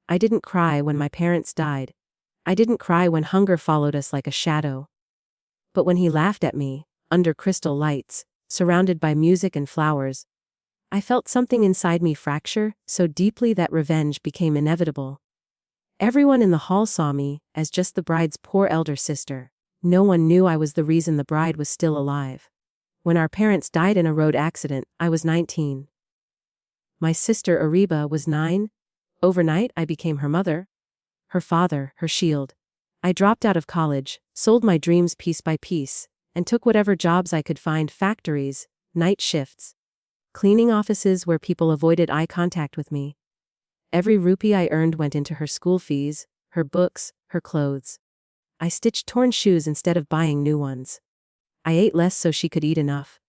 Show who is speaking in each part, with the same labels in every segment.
Speaker 1: I didn't cry when my parents died. I didn't cry when hunger followed us like a shadow. But when he laughed at me, under crystal lights, surrounded by music and flowers, I felt something inside me fracture so deeply that revenge became inevitable. Everyone in the hall saw me as just the bride's poor elder sister. No one knew I was the reason the bride was still alive. When our parents died in a road accident, I was 19. My sister Ariba was 9. Overnight, I became her mother, her father, her shield. I dropped out of college, sold my dreams piece by piece, and took whatever jobs I could find: factories, night shifts, cleaning offices where people avoided eye contact with me. Every rupee I earned went into her school fees, her books, her clothes. I stitched torn shoes instead of buying new ones. I ate less so she could eat enough.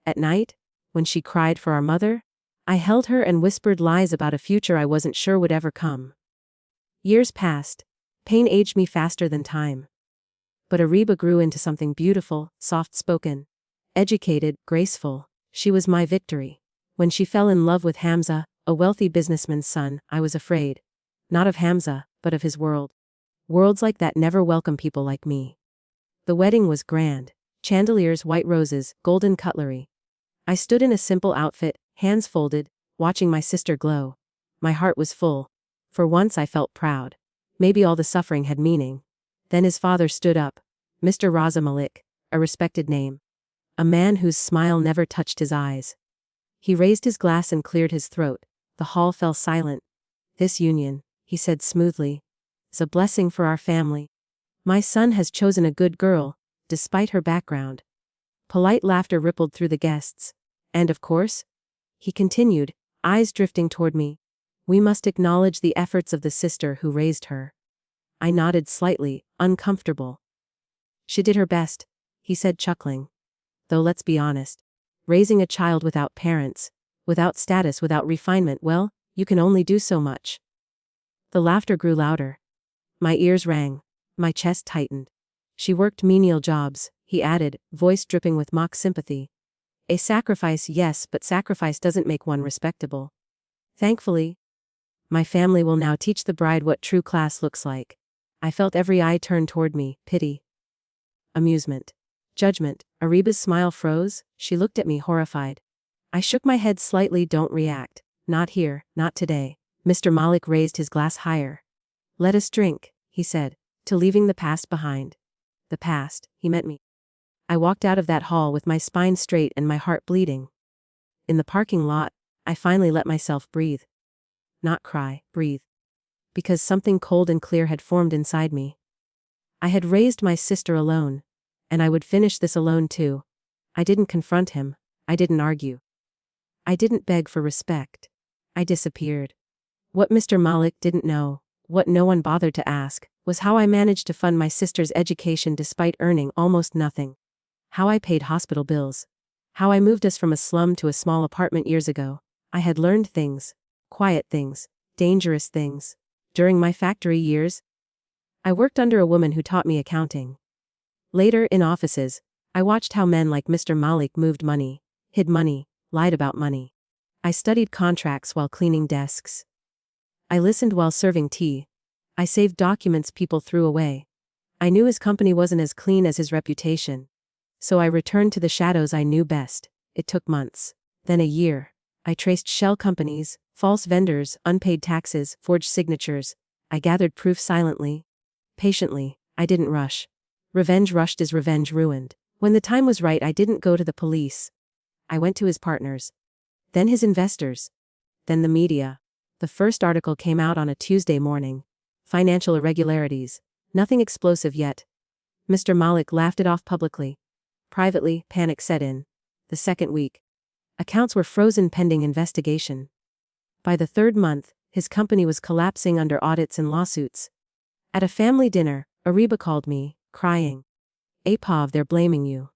Speaker 1: At night, when she cried for our mother, I held her and whispered lies about a future I wasn't sure would ever come. Years passed. Pain aged me faster than time. But Ariba grew into something beautiful, soft-spoken, educated, graceful. She was my victory. When she fell in love with Hamza, a wealthy businessman's son, I was afraid. Not of Hamza, but of his world. Worlds like that never welcome people like me. The wedding was grand. Chandeliers, white roses, golden cutlery. I stood in a simple outfit, hands folded, watching my sister glow. My heart was full. For once I felt proud. Maybe all the suffering had meaning. Then his father stood up. Mr. Raza Malik, a respected name. A man whose smile never touched his eyes. He raised his glass and cleared his throat. The hall fell silent. This union, he said smoothly, is a blessing for our family. My son has chosen a good girl, despite her background. Polite laughter rippled through the guests. And of course, he continued, eyes drifting toward me, we must acknowledge the efforts of the sister who raised her. I nodded slightly, uncomfortable. She did her best, he said, chuckling. Though let's be honest, raising a child without parents, without status, without refinement, well, you can only do so much. The laughter grew louder. My ears rang. My chest tightened. She worked menial jobs, he added, voice dripping with mock sympathy. A sacrifice, yes, but sacrifice doesn't make one respectable. Thankfully, my family will now teach the bride what true class looks like. I felt every eye turn toward me, pity, amusement, judgment. Ariba's smile froze. She looked at me horrified. I shook my head slightly. Don't react. Not here, not today. Mr. Malik raised his glass higher. Let us drink, he said, to leaving the past behind. The past, he meant me. I walked out of that hall with my spine straight and my heart bleeding. In the parking lot, I finally let myself breathe. Not cry, breathe. Because something cold and clear had formed inside me. I had raised my sister alone, and I would finish this alone too. I didn't confront him. I didn't argue. I didn't beg for respect. I disappeared. What Mr. Malik didn't know, what no one bothered to ask, was how I managed to fund my sister's education despite earning almost nothing. How I paid hospital bills. How I moved us from a slum to a small apartment years ago. I had learned things. Quiet things. Dangerous things. During my factory years, I worked under a woman who taught me accounting. Later, in offices, I watched how men like Mr. Malik moved money, hid money, lied about money. I studied contracts while cleaning desks. I listened while serving tea. I saved documents people threw away. I knew his company wasn't as clean as his reputation. So I returned to the shadows I knew best. It took months. Then a year. I traced shell companies, false vendors, unpaid taxes, forged signatures. I gathered proof silently. Patiently. I didn't rush. Revenge rushed is revenge ruined. When the time was right, I didn't go to the police. I went to his partners. Then his investors. Then the media. The first article came out on a Tuesday morning. Financial irregularities. Nothing explosive yet. Mr. Malik laughed it off publicly. Privately, panic set in. The second week. Accounts were frozen pending investigation. By the third month, his company was collapsing under audits and lawsuits. At a family dinner, Ariba called me, crying. Apav, they're blaming you.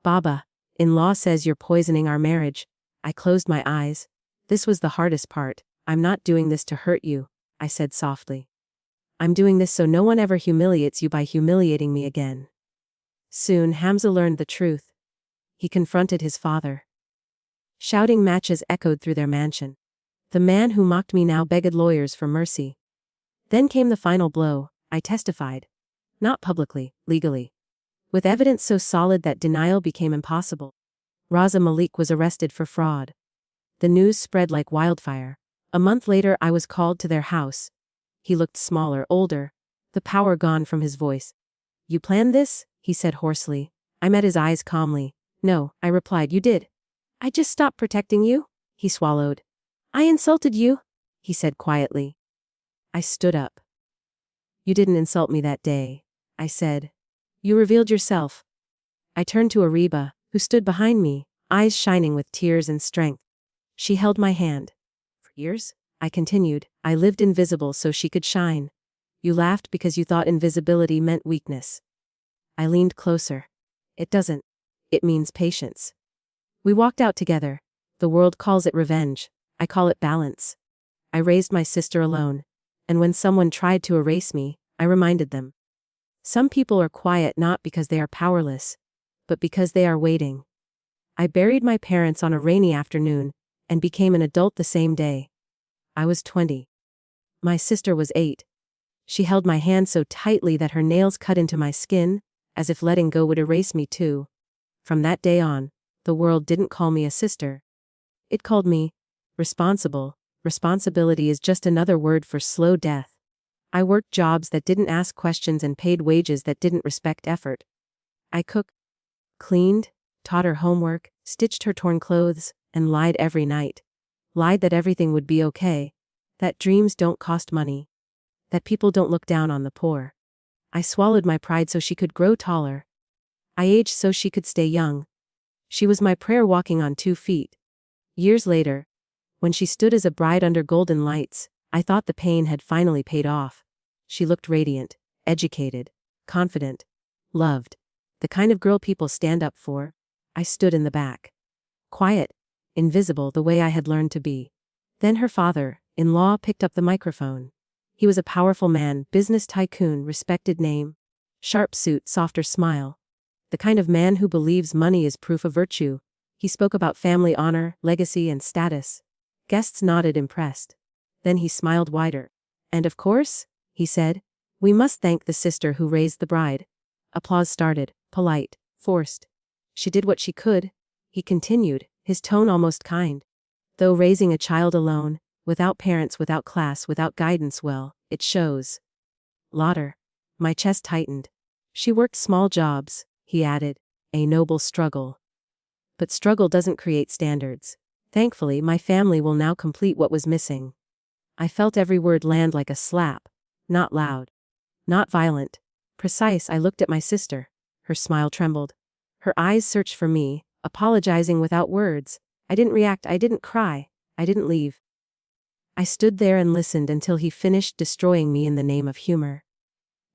Speaker 1: Baba, in-law says you're poisoning our marriage. I closed my eyes. This was the hardest part. I'm not doing this to hurt you, I said softly. I'm doing this so no one ever humiliates you by humiliating me again. Soon Hamza learned the truth. He confronted his father. Shouting matches echoed through their mansion. The man who mocked me now begged lawyers for mercy. Then came the final blow. I testified. Not publicly, legally. With evidence so solid that denial became impossible. Raza Malik was arrested for fraud. The news spread like wildfire. A month later I was called to their house. He looked smaller, older, the power gone from his voice. "You planned this?" he said hoarsely. I met his eyes calmly. "No," I replied, "you did." "I just stopped protecting you," he swallowed. "I insulted you," he said quietly. I stood up. "You didn't insult me that day," I said. "You revealed yourself." I turned to Ariba, who stood behind me, eyes shining with tears and strength. She held my hand. "For years," I continued, "I lived invisible so she could shine. You laughed because you thought invisibility meant weakness." I leaned closer. "It doesn't. It means patience." We walked out together. The world calls it revenge. I call it balance. I raised my sister alone. And when someone tried to erase me, I reminded them. Some people are quiet not because they are powerless, but because they are waiting. I buried my parents on a rainy afternoon, and became an adult the same day. I was 20. My sister was 8. She held my hand so tightly that her nails cut into my skin, as if letting go would erase me too. From that day on, the world didn't call me a sister. It called me responsible. Responsibility is just another word for slow death. I worked jobs that didn't ask questions and paid wages that didn't respect effort. I cooked, cleaned, taught her homework, stitched her torn clothes, and lied every night. Lied that everything would be okay, that dreams don't cost money, that people don't look down on the poor. I swallowed my pride so she could grow taller. I aged so she could stay young. She was my prayer walking on 2 feet. Years later, when she stood as a bride under golden lights, I thought the pain had finally paid off. She looked radiant, educated, confident, loved. The kind of girl people stand up for. I stood in the back. Quiet, invisible the way I had learned to be. Then her father-in-law picked up the microphone. He was a powerful man, business tycoon, respected name. Sharp suit, softer smile. The kind of man who believes money is proof of virtue. He spoke about family honor, legacy, and status. Guests nodded impressed. Then he smiled wider. "And of course," he said, "we must thank the sister who raised the bride." Applause started, polite, forced. "She did what she could," he continued, his tone almost kind. "Though raising a child alone, without parents, without class, without guidance, well, it shows." Lauder. My chest tightened. "She worked small jobs," he added. "A noble struggle. But struggle doesn't create standards. Thankfully, my family will now complete what was missing." I felt every word land like a slap. Not loud. Not violent. Precise. I looked at my sister. Her smile trembled. Her eyes searched for me, apologizing without words. I didn't react. I didn't cry. I didn't leave. I stood there and listened until he finished destroying me in the name of humor.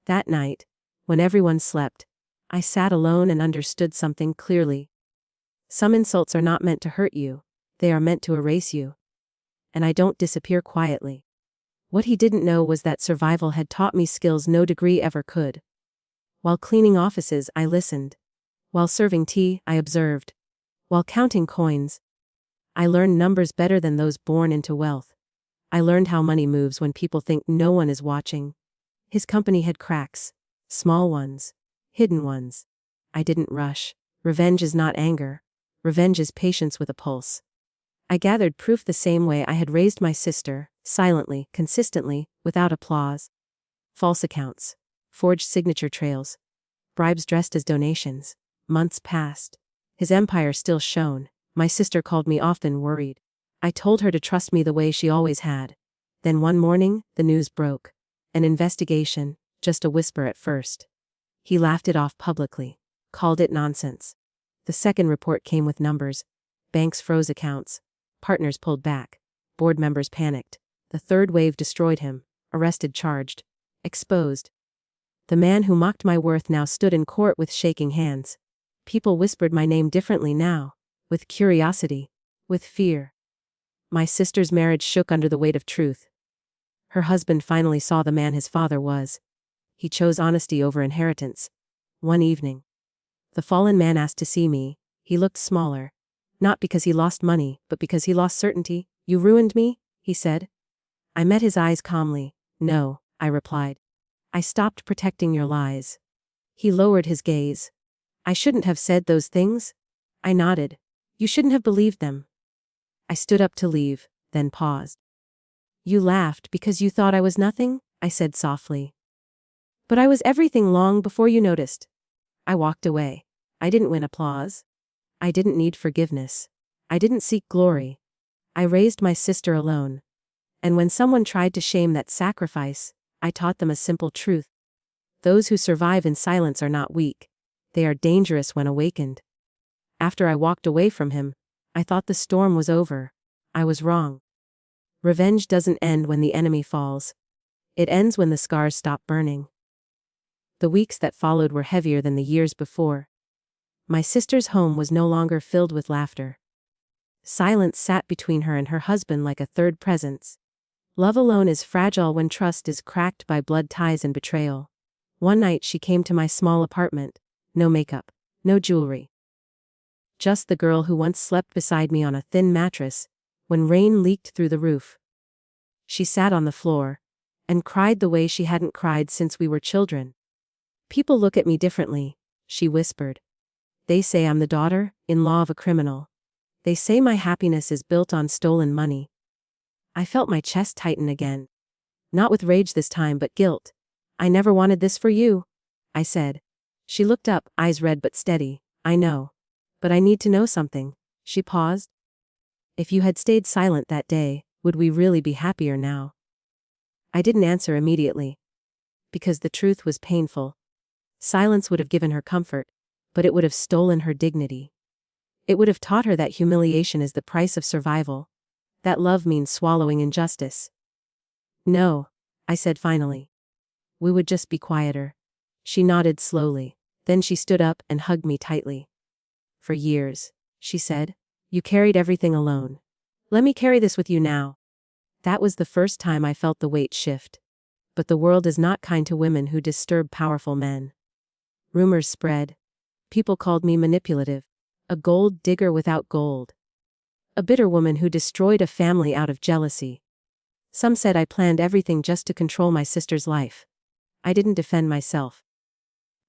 Speaker 1: That night, when everyone slept, I sat alone and understood something clearly. Some insults are not meant to hurt you. They are meant to erase you. And I don't disappear quietly. What he didn't know was that survival had taught me skills no degree ever could. While cleaning offices, I listened. While serving tea, I observed. While counting coins, I learned numbers better than those born into wealth. I learned how money moves when people think no one is watching. His company had cracks. Small ones. Hidden ones. I didn't rush. Revenge is not anger. Revenge is patience with a pulse. I gathered proof the same way I had raised my sister, silently, consistently, without applause. False accounts. Forged signature trails. Bribes dressed as donations. Months passed. His empire still shone. My sister called me often worried. I told her to trust me the way she always had. Then one morning, the news broke. An investigation, just a whisper at first. He laughed it off publicly. Called it nonsense. The second report came with numbers. Banks froze accounts. Partners pulled back. Board members panicked. The third wave destroyed him. Arrested, charged. Exposed. The man who mocked my worth now stood in court with shaking hands. People whispered my name differently now. With curiosity. With fear. My sister's marriage shook under the weight of truth. Her husband finally saw the man his father was. He chose honesty over inheritance. One evening, the fallen man asked to see me. He looked smaller. Not because he lost money, but because he lost certainty. "You ruined me," he said. I met his eyes calmly. "No," I replied. I stopped protecting your lies. He lowered his gaze. I shouldn't have said those things? I nodded. You shouldn't have believed them. I stood up to leave, then paused. You laughed because you thought I was nothing? I said softly. But I was everything long before you noticed. I walked away. I didn't win applause. I didn't need forgiveness. I didn't seek glory. I raised my sister alone. And when someone tried to shame that sacrifice, I taught them a simple truth. Those who survive in silence are not weak. They are dangerous when awakened. After I walked away from him, I thought the storm was over. I was wrong. Revenge doesn't end when the enemy falls. It ends when the scars stop burning. The weeks that followed were heavier than the years before. My sister's home was no longer filled with laughter. Silence sat between her and her husband like a third presence. Love alone is fragile when trust is cracked by blood ties and betrayal. One night she came to my small apartment. No makeup, no jewelry. Just the girl who once slept beside me on a thin mattress, when rain leaked through the roof. She sat on the floor, and cried the way she hadn't cried since we were children. People look at me differently, she whispered. They say I'm the daughter-in-law of a criminal. They say my happiness is built on stolen money. I felt my chest tighten again. Not with rage this time but guilt. I never wanted this for you, I said. She looked up, eyes red but steady. I know. But I need to know something. She paused. If you had stayed silent that day, would we really be happier now? I didn't answer immediately. Because the truth was painful. Silence would have given her comfort, but it would have stolen her dignity. It would have taught her that humiliation is the price of survival. That love means swallowing injustice. No, I said finally. We would just be quieter. She nodded slowly. Then she stood up and hugged me tightly. For years, she said, you carried everything alone. Let me carry this with you now. That was the first time I felt the weight shift. But the world is not kind to women who disturb powerful men. Rumors spread. People called me manipulative, a gold digger without gold. A bitter woman who destroyed a family out of jealousy. Some said I planned everything just to control my sister's life. I didn't defend myself.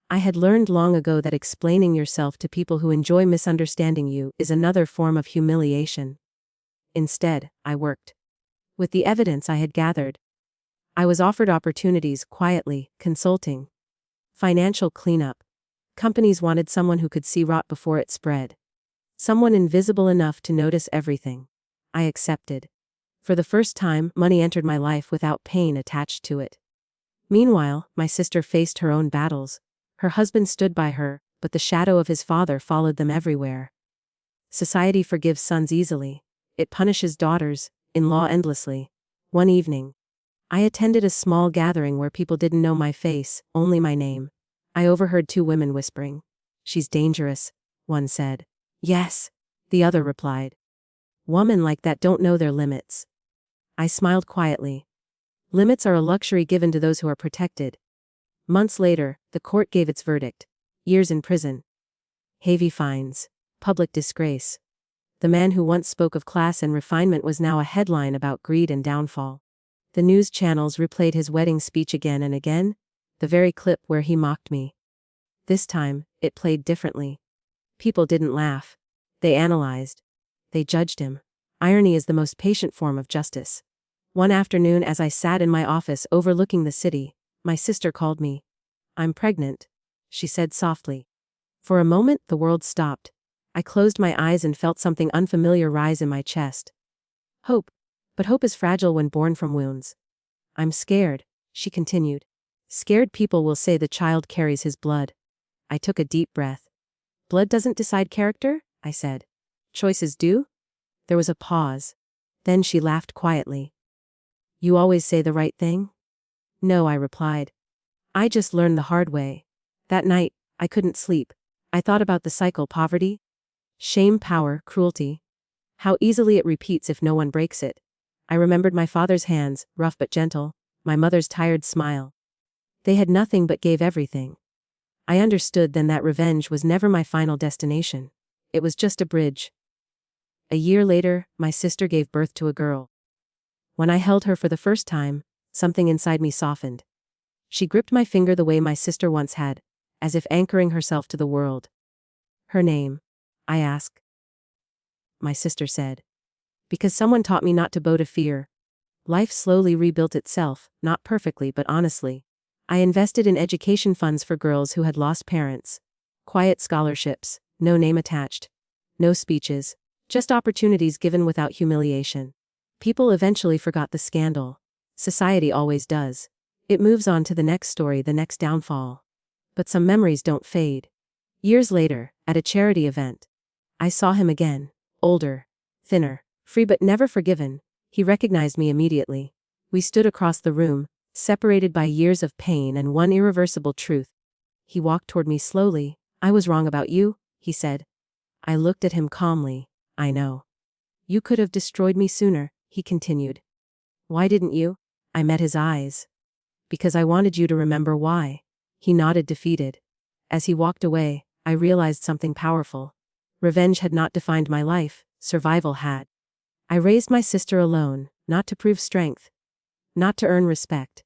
Speaker 1: I had learned long ago that explaining yourself to people who enjoy misunderstanding you is another form of humiliation. Instead, I worked. With the evidence I had gathered. I was offered opportunities quietly, consulting. Financial cleanup. Companies wanted someone who could see rot before it spread. Someone invisible enough to notice everything. I accepted. For the first time, money entered my life without pain attached to it. Meanwhile, my sister faced her own battles. Her husband stood by her, but the shadow of his father followed them everywhere. Society forgives sons easily. It punishes daughters-in-law endlessly. One evening, I attended a small gathering where people didn't know my face, only my name. I overheard two women whispering. She's dangerous, one said. Yes, the other replied. Women like that don't know their limits. I smiled quietly. Limits are a luxury given to those who are protected. Months later, the court gave its verdict. Years in prison. Heavy fines. Public disgrace. The man who once spoke of class and refinement was now a headline about greed and downfall. The news channels replayed his wedding speech again and again, the very clip where he mocked me. This time, it played differently. People didn't laugh. They analyzed. They judged him. Irony is the most patient form of justice. One afternoon as I sat in my office overlooking the city, my sister called me. I'm pregnant, she said softly. For a moment, the world stopped. I closed my eyes and felt something unfamiliar rise in my chest. Hope. But hope is fragile when born from wounds. I'm scared, she continued. Scared people will say the child carries his blood. I took a deep breath. Blood doesn't decide character, I said. Choices do? There was a pause. Then she laughed quietly. You always say the right thing? No, I replied. I just learned the hard way. That night, I couldn't sleep. I thought about the cycle: poverty, shame, power, cruelty. How easily it repeats if no one breaks it. I remembered my father's hands, rough but gentle, my mother's tired smile. They had nothing but gave everything. I understood then that revenge was never my final destination. It was just a bridge. A year later, my sister gave birth to a girl. When I held her for the first time, something inside me softened. She gripped my finger the way my sister once had, as if anchoring herself to the world. Her name? I asked. My sister said. Because someone taught me not to bow to fear. Life slowly rebuilt itself, not perfectly but honestly. I invested in education funds for girls who had lost parents. Quiet scholarships, no name attached. No speeches, just opportunities given without humiliation. People eventually forgot the scandal. Society always does. It moves on to the next story, the next downfall. But some memories don't fade. Years later, at a charity event, I saw him again, older, thinner, free but never forgiven. He recognized me immediately. We stood across the room, separated by years of pain and one irreversible truth. He walked toward me slowly. I was wrong about you, he said. I looked at him calmly. I know. You could have destroyed me sooner, he continued. Why didn't you? I met his eyes. Because I wanted you to remember why. He nodded, defeated. As he walked away, I realized something powerful. Revenge had not defined my life, survival had. I raised my sister alone, not to prove strength, not to earn respect,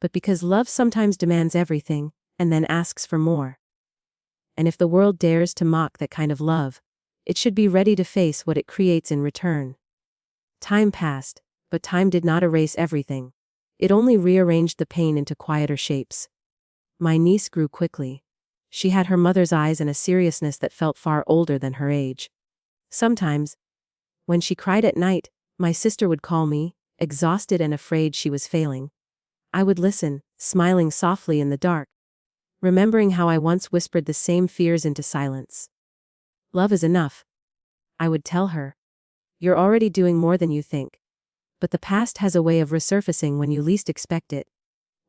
Speaker 1: but because love sometimes demands everything, and then asks for more. And if the world dares to mock that kind of love, it should be ready to face what it creates in return. Time passed, but time did not erase everything. It only rearranged the pain into quieter shapes. My niece grew quickly. She had her mother's eyes and a seriousness that felt far older than her age. Sometimes, when she cried at night, my sister would call me, exhausted and afraid she was failing. I would listen, smiling softly in the dark, remembering how I once whispered the same fears into silence. Love is enough, I would tell her. You're already doing more than you think. But the past has a way of resurfacing when you least expect it.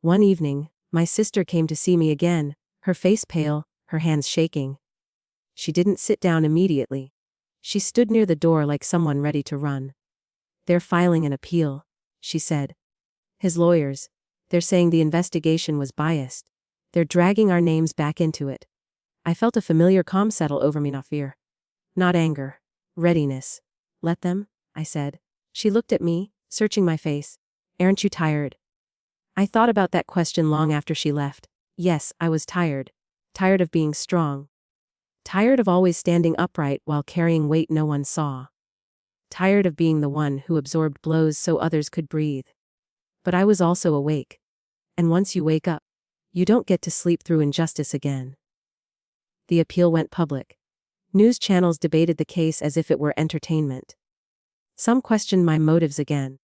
Speaker 1: One evening, my sister came to see me again, her face pale, her hands shaking. She didn't sit down immediately. She stood near the door like someone ready to run. They're filing an appeal, she said. His lawyers. They're saying the investigation was biased. They're dragging our names back into it. I felt a familiar calm settle over me, not fear. Not anger. Readiness. Let them, I said. She looked at me, searching my face. Aren't you tired? I thought about that question long after she left. Yes, I was tired. Tired of being strong. Tired of always standing upright while carrying weight no one saw. Tired of being the one who absorbed blows so others could breathe. But I was also awake. And once you wake up, you don't get to sleep through injustice again. The appeal went public. News channels debated the case as if it were entertainment. Some questioned my motives again.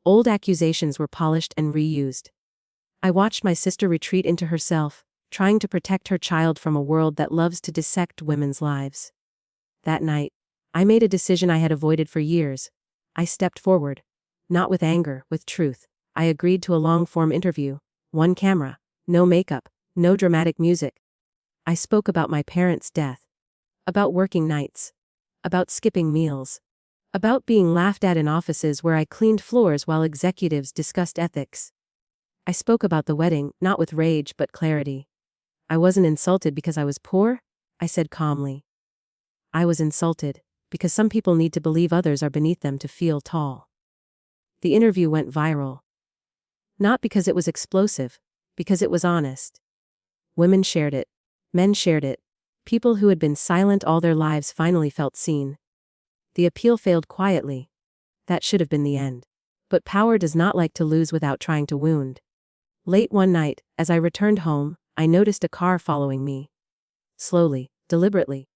Speaker 1: Old accusations were polished and reused. I watched my sister retreat into herself, trying to protect her child from a world that loves to dissect women's lives. That night, I made a decision I had avoided for years. I stepped forward. Not with anger, with truth. I agreed to a long-form interview. One camera. No makeup. No dramatic music. I spoke about my parents' death. About working nights. About skipping meals. About being laughed at in offices where I cleaned floors while executives discussed ethics. I spoke about the wedding, not with rage but clarity. I wasn't insulted because I was poor, I said calmly. I was insulted because some people need to believe others are beneath them to feel tall. The interview went viral. Not because it was explosive, because it was honest. Women shared it. Men shared it. People who had been silent all their lives finally felt seen. The appeal failed quietly. That should have been the end. But power does not like to lose without trying to wound. Late one night, as I returned home, I noticed a car following me. Slowly, deliberately.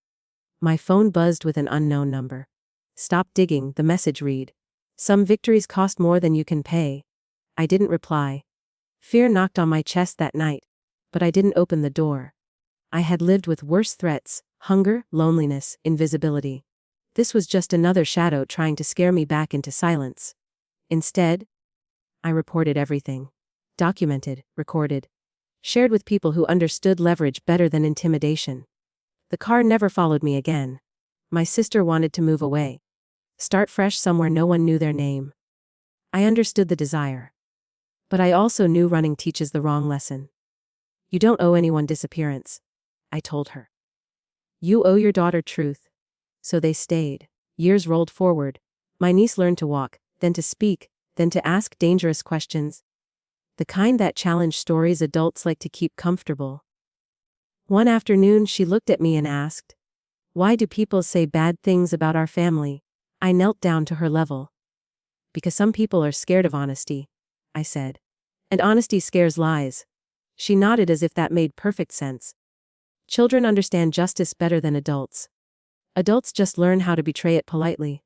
Speaker 1: My phone buzzed with an unknown number. Stop digging, the message read. Some victories cost more than you can pay. I didn't reply. Fear knocked on my chest that night. But I didn't open the door. I had lived with worse threats, hunger, loneliness, invisibility. This was just another shadow trying to scare me back into silence. Instead, I reported everything. Documented, recorded. Shared with people who understood leverage better than intimidation. The car never followed me again. My sister wanted to move away. Start fresh somewhere no one knew their name. I understood the desire. But I also knew running teaches the wrong lesson. You don't owe anyone disappearance, I told her. You owe your daughter truth. So they stayed. Years rolled forward. My niece learned to walk, then to speak, then to ask dangerous questions. the kind that challenge stories adults like to keep comfortable. One afternoon, she looked at me and asked, "Why do people say bad things about our family?" I knelt down to her level. "Because some people are scared of honesty," I said. "And honesty scares lies." She nodded as if that made perfect sense. Children understand justice better than adults. Adults just learn how to betray it politely.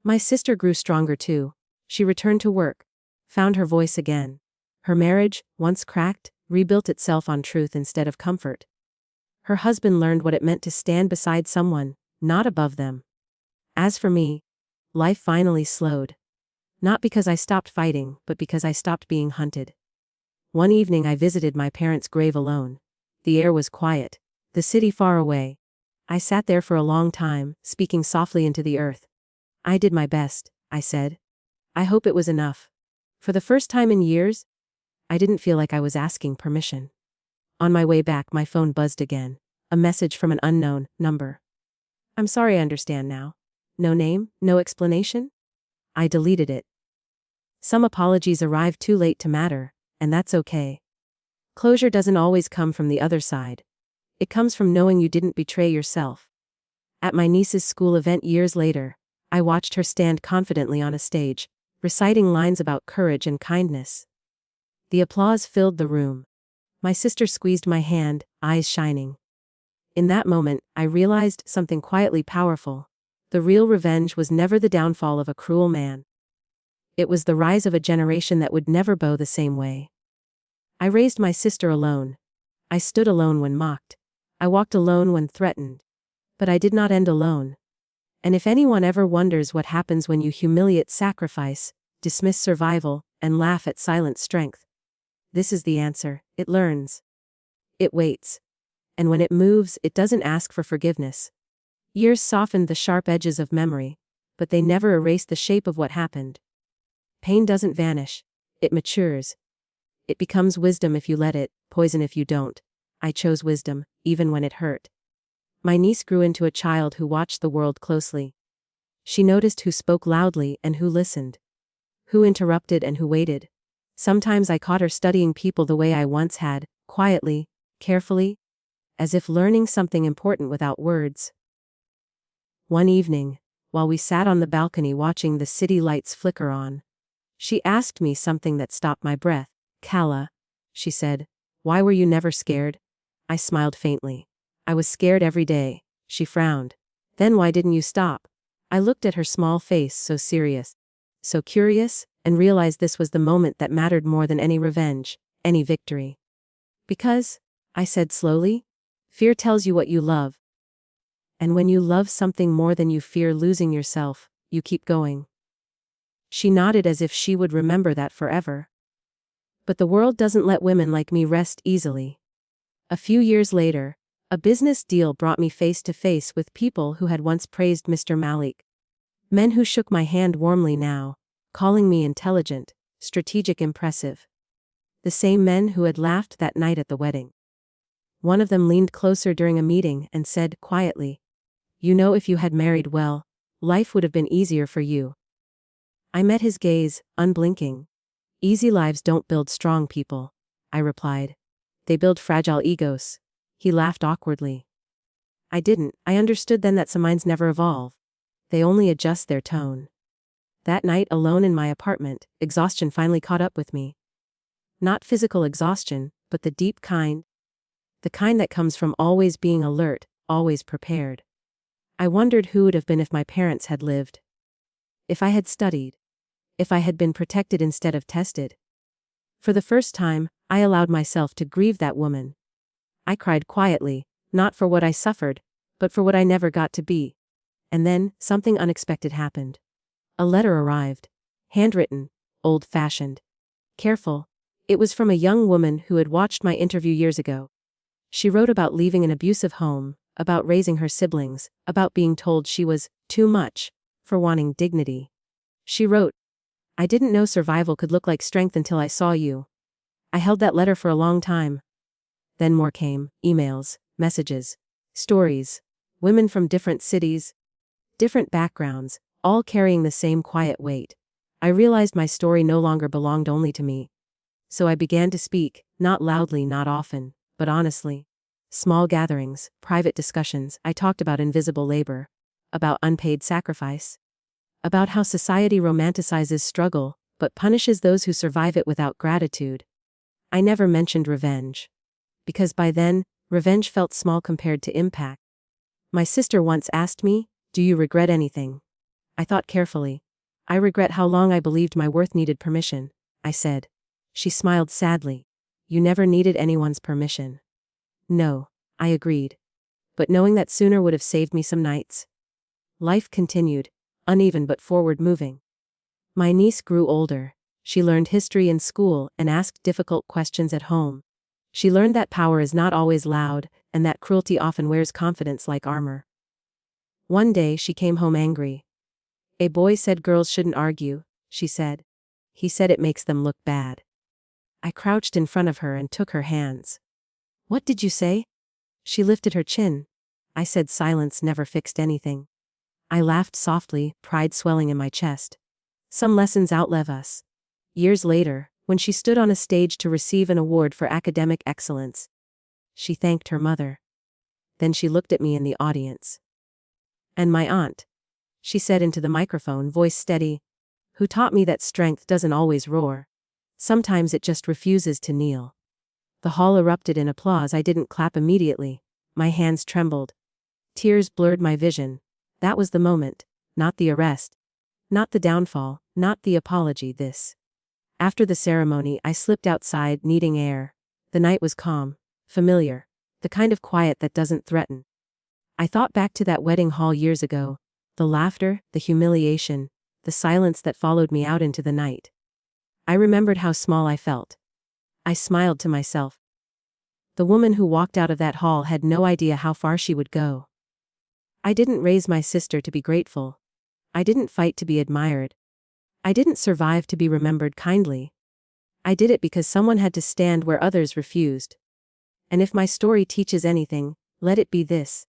Speaker 1: My sister grew stronger too. She returned to work, found her voice again. Her marriage, once cracked, rebuilt itself on truth instead of comfort. Her husband learned what it meant to stand beside someone, not above them. As for me, life finally slowed. Not because I stopped fighting, but because I stopped being hunted. One evening I visited my parents' grave alone. The air was quiet, the city far away. I sat there for a long time, speaking softly into the earth. "I did my best," I said. "I hope it was enough." For the first time in years, I didn't feel like I was asking permission. On my way back, my phone buzzed again. A message from an unknown number. "I'm sorry, I understand now." No name, no explanation? I deleted it. Some apologies arrive too late to matter, and that's okay. Closure doesn't always come from the other side. It comes from knowing you didn't betray yourself. At my niece's school event years later, I watched her stand confidently on a stage, reciting lines about courage and kindness. The applause filled the room. My sister squeezed my hand, eyes shining. In that moment, I realized something quietly powerful. The real revenge was never the downfall of a cruel man. It was the rise of a generation that would never bow the same way. I raised my sister alone. I stood alone when mocked. I walked alone when threatened. But I did not end alone. And if anyone ever wonders what happens when you humiliate sacrifice, dismiss survival, and laugh at silent strength, this is the answer: it learns. It waits. And when it moves, it doesn't ask for forgiveness. Years softened the sharp edges of memory, but they never erased the shape of what happened. Pain doesn't vanish. It matures. It becomes wisdom if you let it, poison if you don't. I chose wisdom, even when it hurt. My niece grew into a child who watched the world closely. She noticed who spoke loudly and who listened, who interrupted and who waited. Sometimes I caught her studying people the way I once had, quietly, carefully, as if learning something important without words. One evening, while we sat on the balcony watching the city lights flicker on, she asked me something that stopped my breath. "Kala," she said, "why were you never scared?" I smiled faintly. "I was scared every day." She frowned. "Then why didn't you stop?" I looked at her small face, so serious, so curious, and realized this was the moment that mattered more than any revenge, any victory. "Because," I said slowly, "fear tells you what you love. And when you love something more than you fear losing yourself, you keep going." She nodded as if she would remember that forever. But the world doesn't let women like me rest easily. A few years later, a business deal brought me face to face with people who had once praised Mr. Malik. Men who shook my hand warmly now, calling me intelligent, strategic, impressive. The same men who had laughed that night at the wedding. One of them leaned closer during a meeting and said quietly, "You know, if you had married well, life would have been easier for you." I met his gaze, unblinking. "Easy lives don't build strong people," I replied. "They build fragile egos." He laughed awkwardly. I didn't. I understood then that some minds never evolve. They only adjust their tone. That night, alone in my apartment, exhaustion finally caught up with me. Not physical exhaustion, but the deep kind. The kind that comes from always being alert, always prepared. I wondered who it would have been if my parents had lived. If I had studied. If I had been protected instead of tested. For the first time, I allowed myself to grieve that woman. I cried quietly, not for what I suffered, but for what I never got to be. And then, something unexpected happened. A letter arrived. Handwritten, old-fashioned, careful. It was from a young woman who had watched my interview years ago. She wrote about leaving an abusive home, about raising her siblings, about being told she was too much, for wanting dignity. She wrote, "I didn't know survival could look like strength until I saw you." I held that letter for a long time. Then more came: emails, messages, stories, women from different cities, different backgrounds, all carrying the same quiet weight. I realized my story no longer belonged only to me. So I began to speak, not loudly, not often, but honestly. Small gatherings, private discussions, I talked about invisible labor, about unpaid sacrifice, about how society romanticizes struggle, but punishes those who survive it without gratitude. I never mentioned revenge. Because by then, revenge felt small compared to impact. My sister once asked me, "Do you regret anything?" I thought carefully. "I regret how long I believed my worth needed permission," I said. She smiled sadly. "You never needed anyone's permission." "No," I agreed. But knowing that sooner would have saved me some nights. Life continued, uneven but forward moving. My niece grew older. She learned history in school and asked difficult questions at home. She learned that power is not always loud, and that cruelty often wears confidence like armor. One day she came home angry. "A boy said girls shouldn't argue," she said. "He said it makes them look bad." I crouched in front of her and took her hands. "What did you say?" She lifted her chin. I said silence never fixed anything. I laughed softly, pride swelling in my chest. Some lessons outlive us. Years later, when she stood on a stage to receive an award for academic excellence, she thanked her mother. Then she looked at me in the audience. "And my aunt," she said into the microphone, voice steady, "who taught me that strength doesn't always roar. Sometimes it just refuses to kneel." The hall erupted in applause. I didn't clap immediately. My hands trembled. Tears blurred my vision. That was the moment, not the arrest, not the downfall, not the apology, this. After the ceremony, I slipped outside, needing air. The night was calm, familiar, the kind of quiet that doesn't threaten. I thought back to that wedding hall years ago, the laughter, the humiliation, the silence that followed me out into the night. I remembered how small I felt. I smiled to myself. The woman who walked out of that hall had no idea how far she would go. I didn't raise my sister to be grateful. I didn't fight to be admired. I didn't survive to be remembered kindly. I did it because someone had to stand where others refused. And if my story teaches anything, let it be this.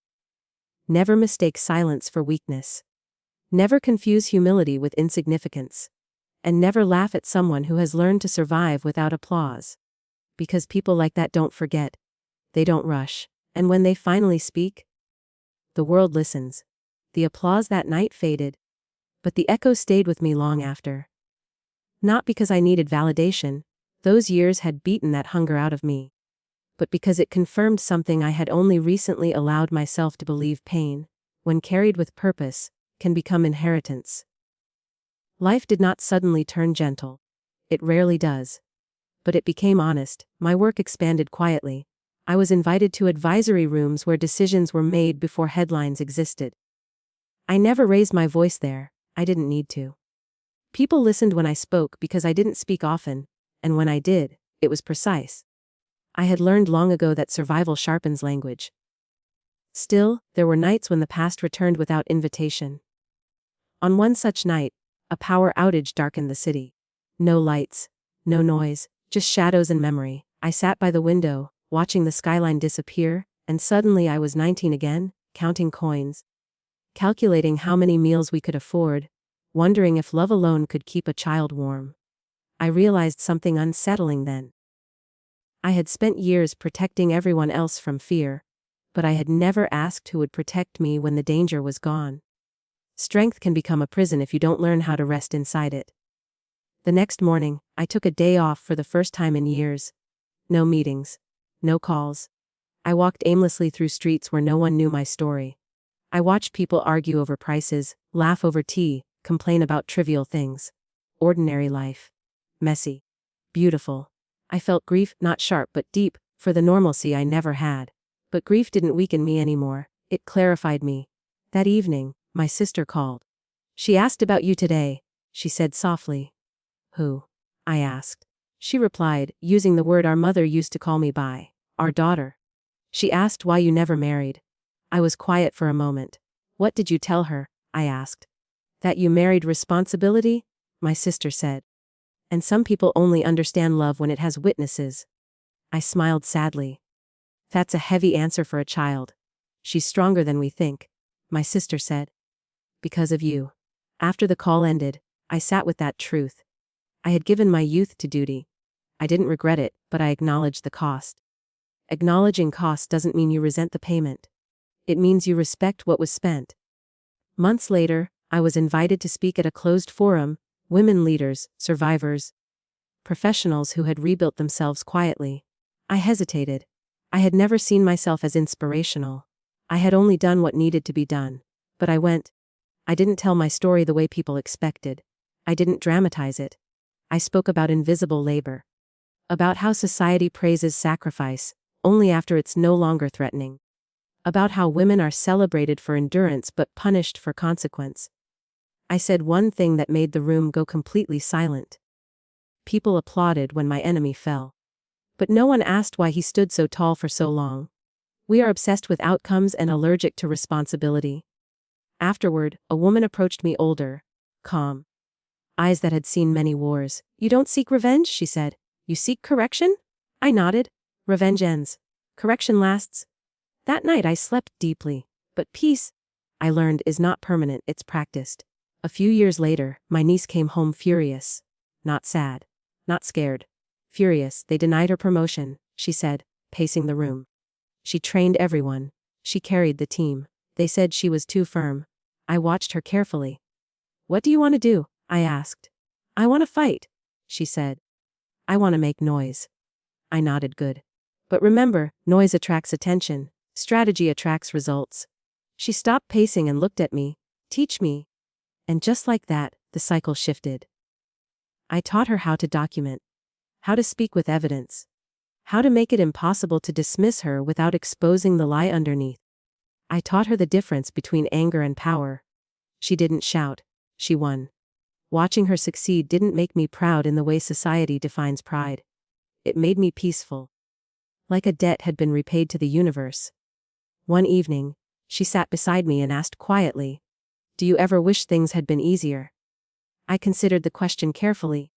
Speaker 1: Never mistake silence for weakness. Never confuse humility with insignificance. And never laugh at someone who has learned to survive without applause. Because people like that don't forget. They don't rush. And when they finally speak, the world listens. The applause that night faded, but the echo stayed with me long after. Not because I needed validation, those years had beaten that hunger out of me, but because it confirmed something I had only recently allowed myself to believe: pain, when carried with purpose, can become inheritance. Life did not suddenly turn gentle. It rarely does. But it became honest. My work expanded quietly. I was invited to advisory rooms where decisions were made before headlines existed. I never raised my voice there. I didn't need to. People listened when I spoke because I didn't speak often, and when I did, it was precise. I had learned long ago that survival sharpens language. Still, there were nights when the past returned without invitation. On one such night, a power outage darkened the city. No lights, no noise, just shadows and memory. I sat by the window, watching the skyline disappear, and suddenly I was 19 again, counting coins, calculating how many meals we could afford, wondering if love alone could keep a child warm. I realized something unsettling then. I had spent years protecting everyone else from fear, but I had never asked who would protect me when the danger was gone. Strength can become a prison if you don't learn how to rest inside it. The next morning, I took a day off for the first time in years. No meetings. No calls. I walked aimlessly through streets where no one knew my story. I watched people argue over prices, laugh over tea, complain about trivial things. Ordinary life. Messy. Beautiful. I felt grief, not sharp but deep, for the normalcy I never had. But grief didn't weaken me anymore. It clarified me. That evening, my sister called. "She asked about you today," she said softly. "Who?" I asked. She replied, using the word our mother used to call me by. "Our daughter." She asked why you never married. I was quiet for a moment. "What did you tell her?" I asked. "That you married responsibility," my sister said. "And some people only understand love when it has witnesses." I smiled sadly. "That's a heavy answer for a child." "She's stronger than we think," my sister said. "Because of you." After the call ended, I sat with that truth. I had given my youth to duty. I didn't regret it, but I acknowledged the cost. Acknowledging cost doesn't mean you resent the payment. It means you respect what was spent. Months later, I was invited to speak at a closed forum, women leaders, survivors, professionals who had rebuilt themselves quietly. I hesitated. I had never seen myself as inspirational. I had only done what needed to be done. But I went. I didn't tell my story the way people expected. I didn't dramatize it. I spoke about invisible labor. About how society praises sacrifice only after it's no longer threatening. About how women are celebrated for endurance but punished for consequence. I said one thing that made the room go completely silent. People applauded when my enemy fell. But no one asked why he stood so tall for so long. We are obsessed with outcomes and allergic to responsibility. Afterward, a woman approached me, older, calm, eyes that had seen many wars. "You don't seek revenge," she said. "You seek correction?" I nodded. Revenge ends. Correction lasts. That night I slept deeply. But peace, I learned, is not permanent, it's practiced. A few years later, my niece came home furious. Not sad. Not scared. Furious. They denied her promotion, she said, pacing the room. She trained everyone. She carried the team. They said she was too firm. I watched her carefully. "What do you want to do?" I asked. "I want to fight," she said. "I want to make noise." I nodded. Good. But remember, noise attracts attention. Strategy attracts results. She stopped pacing and looked at me. "Teach me." And just like that, the cycle shifted. I taught her how to document, how to speak with evidence, how to make it impossible to dismiss her without exposing the lie underneath. I taught her the difference between anger and power. She didn't shout. She won. Watching her succeed didn't make me proud in the way society defines pride. It made me peaceful. Like a debt had been repaid to the universe. One evening, she sat beside me and asked quietly, "Do you ever wish things had been easier?" I considered the question carefully.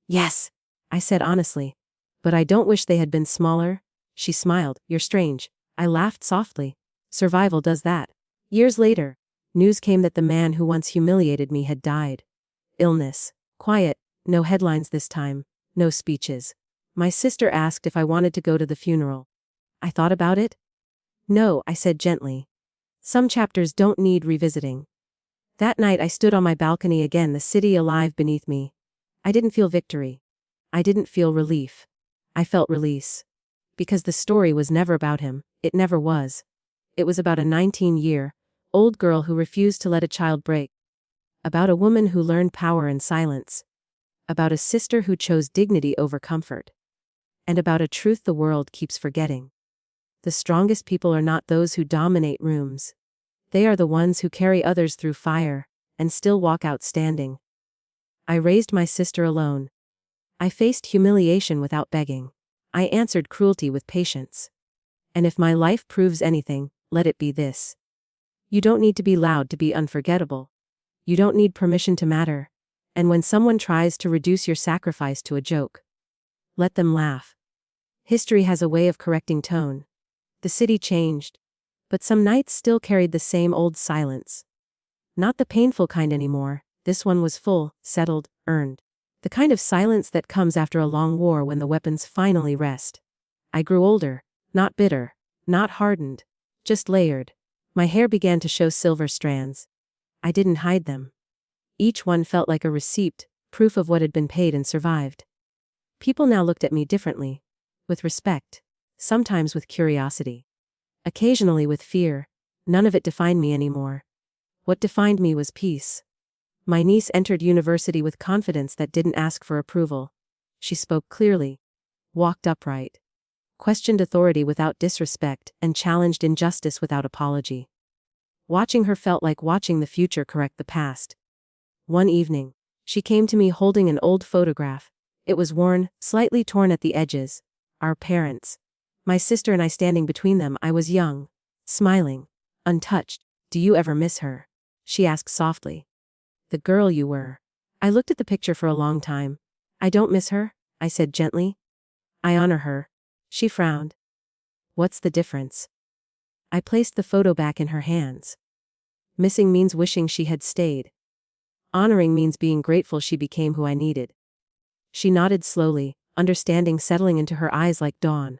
Speaker 1: "Yes," I said honestly. "But I don't wish they had been smaller." She smiled. "You're strange." I laughed softly. "Survival does that." Years later, news came that the man who once humiliated me had died. Illness. Quiet. No headlines this time. No speeches. My sister asked if I wanted to go to the funeral. I thought about it. "No," I said gently. "Some chapters don't need revisiting." That night I stood on my balcony again, the city alive beneath me. I didn't feel victory. I didn't feel relief. I felt release. Because the story was never about him. It never was. It was about a 19-year-old girl who refused to let a child break. About a woman who learned power in silence. About a sister who chose dignity over comfort. And about a truth the world keeps forgetting. The strongest people are not those who dominate rooms. They are the ones who carry others through fire, and still walk out standing. I raised my sister alone. I faced humiliation without begging. I answered cruelty with patience. And if my life proves anything, let it be this. You don't need to be loud to be unforgettable. You don't need permission to matter. And when someone tries to reduce your sacrifice to a joke, let them laugh. History has a way of correcting tone. The city changed. But some nights still carried the same old silence. Not the painful kind anymore. This one was full, settled, earned. The kind of silence that comes after a long war when the weapons finally rest. I grew older, not bitter, not hardened, just layered. My hair began to show silver strands. I didn't hide them. Each one felt like a receipt, proof of what had been paid and survived. People now looked at me differently. With respect. Sometimes with curiosity. Occasionally with fear. None of it defined me anymore. What defined me was peace. My niece entered university with confidence that didn't ask for approval. She spoke clearly. Walked upright. Questioned authority without disrespect, and challenged injustice without apology. Watching her felt like watching the future correct the past. One evening, she came to me holding an old photograph. It was worn, slightly torn at the edges. Our parents. My sister and I standing between them. I was young. Smiling. Untouched. "Do you ever miss her?" she asked softly. "The girl you were." I looked at the picture for a long time. "I don't miss her," I said gently. "I honor her." She frowned. "What's the difference?" I placed the photo back in her hands. Missing means wishing she had stayed. Honoring means being grateful she became who I needed. She nodded slowly, understanding settling into her eyes like dawn.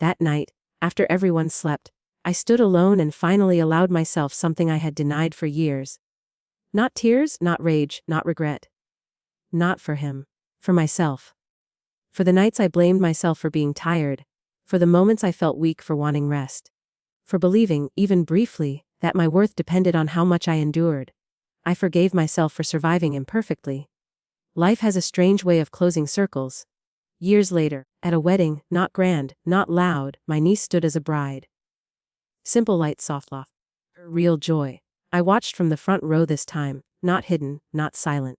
Speaker 1: That night, after everyone slept, I stood alone and finally allowed myself something I had denied for years. Not tears, not rage, not regret. Not for him. For myself. For the nights I blamed myself for being tired. For the moments I felt weak for wanting rest. For believing, even briefly, that my worth depended on how much I endured. I forgave myself for surviving imperfectly. Life has a strange way of closing circles. Years later, at a wedding, not grand, not loud, my niece stood as a bride. Simple light soft laugh. Real joy. I watched from the front row this time, not hidden, not silent.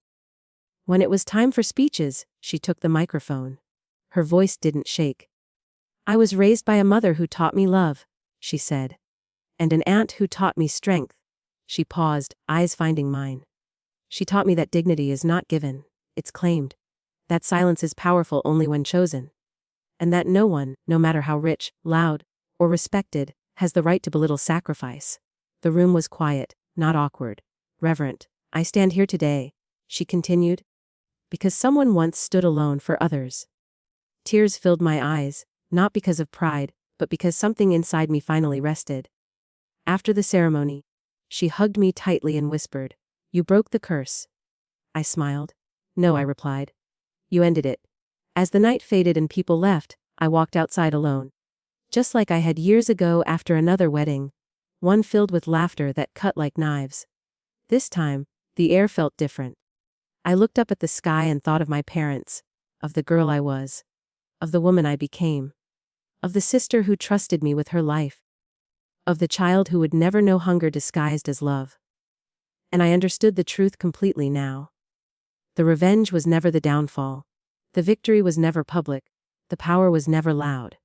Speaker 1: When it was time for speeches, she took the microphone. Her voice didn't shake. I was raised by a mother who taught me love, she said. And an aunt who taught me strength. She paused, eyes finding mine. She taught me that dignity is not given, it's claimed. That silence is powerful only when chosen. And that no one, no matter how rich, loud, or respected, has the right to belittle sacrifice. The room was quiet, not awkward, reverent. I stand here today, she continued, because someone once stood alone for others. Tears filled my eyes, not because of pride, but because something inside me finally rested. After the ceremony, she hugged me tightly and whispered, "You broke the curse." I smiled. "No," I replied. "You ended it." As the night faded and people left, I walked outside alone. Just like I had years ago after another wedding, one filled with laughter that cut like knives. This time, the air felt different. I looked up at the sky and thought of my parents, of the girl I was, of the woman I became, of the sister who trusted me with her life, of the child who would never know hunger disguised as love. And I understood the truth completely now. The revenge was never the downfall. The victory was never public. The power was never loud.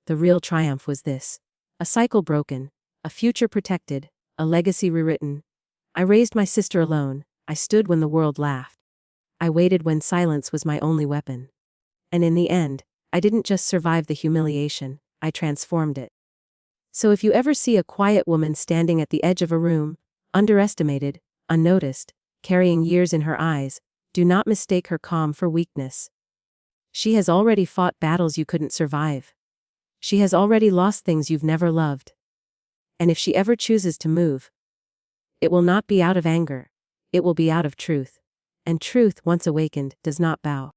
Speaker 1: The real triumph was this: a cycle broken, a future protected, a legacy rewritten. I raised my sister alone. I stood when the world laughed. I waited when silence was my only weapon. And in the end, I didn't just survive the humiliation, I transformed it. So if you ever see a quiet woman standing at the edge of a room, underestimated, unnoticed, carrying years in her eyes, do not mistake her calm for weakness. She has already fought battles you couldn't survive. She has already lost things you've never loved. And if she ever chooses to move, it will not be out of anger. It will be out of truth. And truth, once awakened, does not bow.